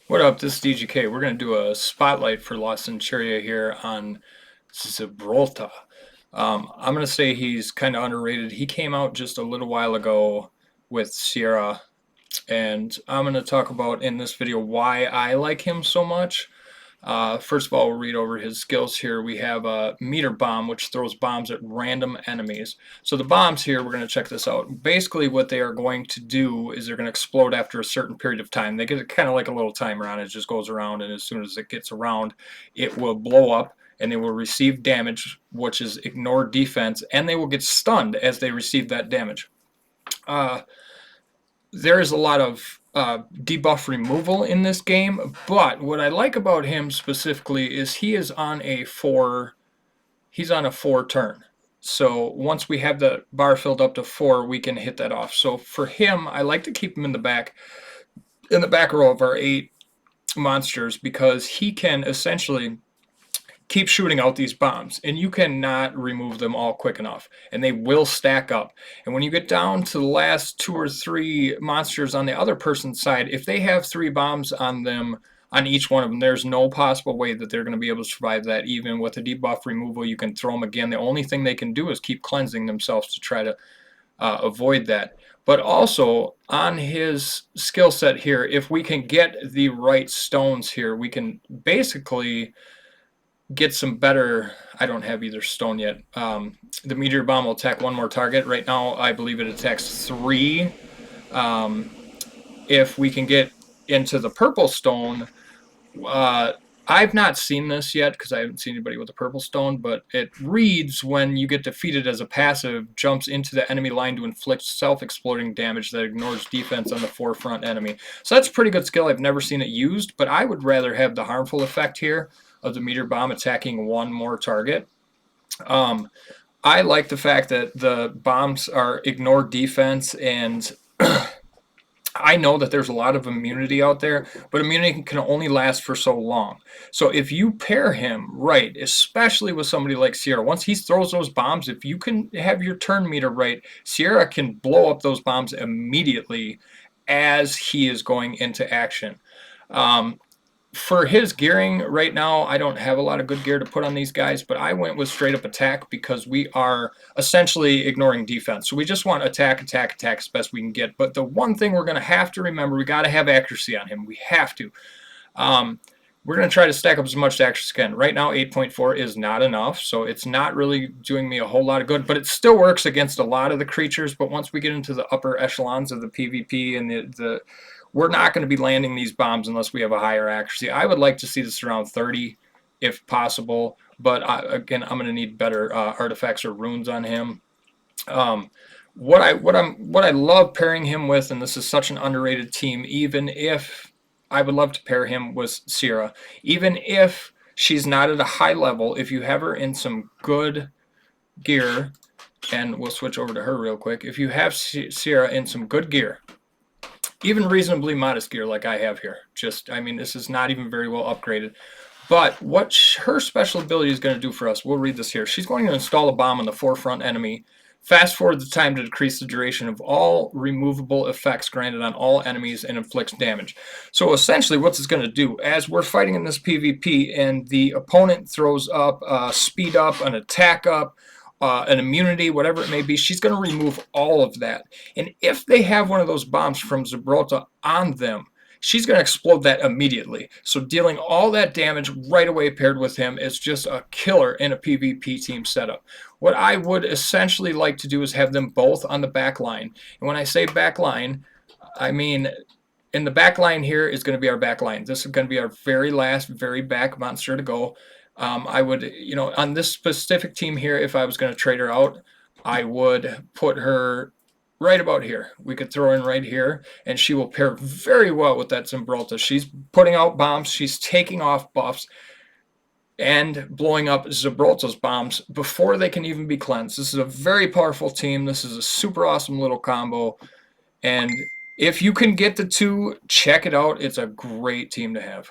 What up? This is DGK. We're going to do a spotlight for La Centuria here on Zibrolta. I'm going to say he's kind of underrated. He came out just a little while ago with Sierra, and I'm going to talk about in this video why I like him so much. First of all, we'll read over his skills here. We have a meter bomb, which throws bombs at random enemies. So the bombs here, we're going to check this out. Basically, what they are going to do is they're going to explode after a certain period of time. They get kind of like a little timer on it. It just goes around, and as soon as it gets around, it will blow up, and they will receive damage, which is ignore defense, and they will get stunned as they receive that damage. Uh, there is a lot of debuff removal in this game, but what I like about him specifically is he is on a he's on a 4 turn. So once we have the bar filled up to 4, we can hit that off. So for him, I like to keep him in the back row of our 8 monsters, because he can essentially keep shooting out these bombs, and you cannot remove them all quick enough, and they will stack up. And when you get down to the last 2 or 3 monsters on the other person's side, if they have 3 bombs on them, on each one of them, there's no possible way that they're going to be able to survive that. Even with a debuff removal, you can throw them again. The only thing they can do is keep cleansing themselves to try to avoid that. But also on his skill set here, if we can get the right stones here, we can basically get some better. I don't have either stone yet. The meteor bomb will attack 1 more target. Right now, I believe it attacks 3. If we can get into the purple stone, I've not seen this yet because I haven't seen anybody with a purple stone, but it reads when you get defeated as a passive, jumps into the enemy line to inflict self-exploding damage that ignores defense on the forefront enemy. So that's a pretty good skill. I've never seen it used, but I would rather have the harmful effect here of the meteor bomb attacking 1 more target. I like the fact that the bombs are ignore defense, and I know that there's a lot of immunity out there, but immunity can only last for so long. So if you pair him right, especially with somebody like Sierra, once he throws those bombs, if you can have your turn meter right, Sierra can blow up those bombs immediately as he is going into action. For his gearing right now, I don't have a lot of good gear to put on these guys, but I went with straight up attack because we are essentially ignoring defense. So we just want attack, attack, attack as best we can get. But the one thing we're going to have to remember, we got to have accuracy on him. We have to. We're going to try to stack up as much accuracy as we can. Right now, 8.4 is not enough, so it's not really doing me a whole lot of good, but it still works against a lot of the creatures. But once we get into the upper echelons of the PvP and we're not going to be landing these bombs unless we have a higher accuracy. I would like to see this around 30 if possible, but again, I'm going to need better artifacts or runes on him. What I love pairing him with, and this is such an underrated team, even if I would love to pair him with Sierra, even if she's not at a high level, if you have her in some good gear, and we'll switch over to her real quick. If you have Sierra in some good gear, even reasonably modest gear like I have here, I mean, this is not even very well upgraded. But what her special ability is going to do for us, we'll read this here. She's going to install a bomb on the forefront enemy. Fast forward the time to decrease the duration of all removable effects granted on all enemies and inflicts damage. So essentially what it's going to do, as we're fighting in this PvP and the opponent throws up speed up, an attack up, an immunity, whatever it may be, she's going to remove all of that. And if they have one of those bombs from Zibrolta on them, she's going to explode that immediately. So dealing all that damage right away paired with him is just a killer in a PvP team setup. What I would essentially like to do is have them both on the back line. And when I say back line, I mean in the back line here is going to be our back line. This is going to be our very last, very back monster to go. I would, on this specific team here, if I was going to trade her out, I would put her right about here. We could throw in right here, and she will pair very well with that Zibrolta. She's putting out bombs. She's taking off buffs and blowing up Zibrolta's bombs before they can even be cleansed. This is a very powerful team. This is a super awesome little combo. And if you can get the two, check it out. It's a great team to have.